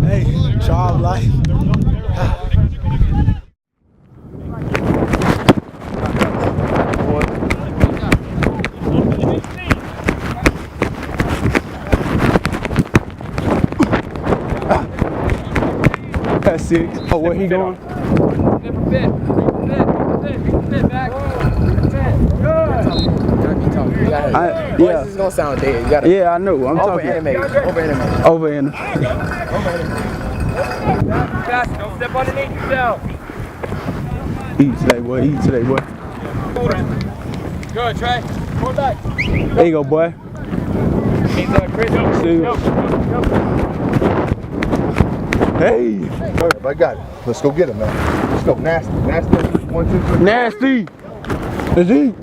Hey, job life. That's 6. Oh, where he going? Yeah. This is gonna sound dead. You gotta. Yeah, I know. I'm talking. Over animate. Fast, don't step underneath yourself. Eat today, boy. Eat today, boy. Good, Trey. Pull back. There you go, boy. See. Hey. I got it. Let's go get him, man. Let's go. Nasty. Nasty. 1, 2, 3. Nasty. Let's eat.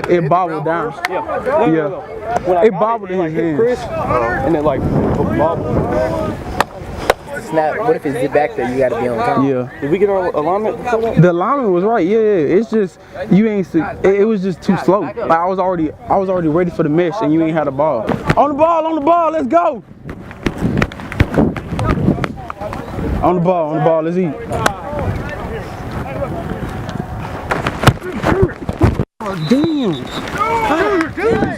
It bobbled down. Yeah. It bobbled in his hands. And then like bobble. Snap. What if it's back there? You gotta be on time. Yeah. Did we get our alignment before that? The alignment was right. Yeah. It's just you ain't. It was just too slow. Like I was already ready for the mesh, and you ain't had the ball. On the ball. Let's go. On the ball. Let's eat. Damn.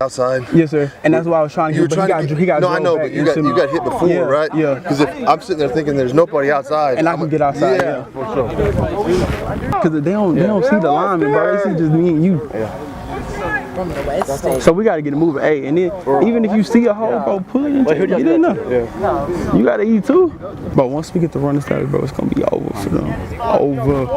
Outside. Yes, sir. And that's why I was trying to get. He got. No, I know, but you got hit before, yeah, right? Yeah. Because if I'm sitting there thinking there's nobody outside, and I can get outside. Yeah, for sure. Because they don't see the lineman, bro. They see just me and you. From the west state. So we gotta get it moving. Hey, and then even if you see a hole, bro, pull it into it. Get in there. Yeah. You gotta eat too. But once we get the running started, bro, it's gonna be over for them. Over.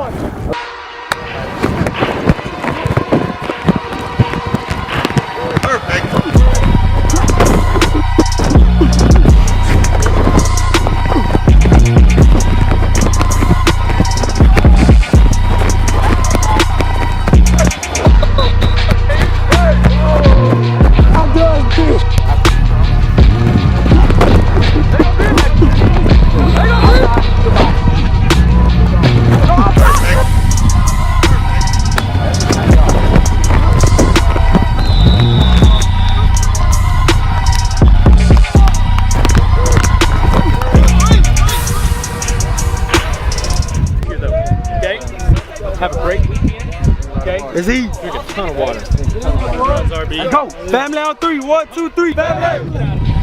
Have a great weekend. Okay? Is he? Drink a ton of water. Go! Family on 3. 1, 2, 3. Family!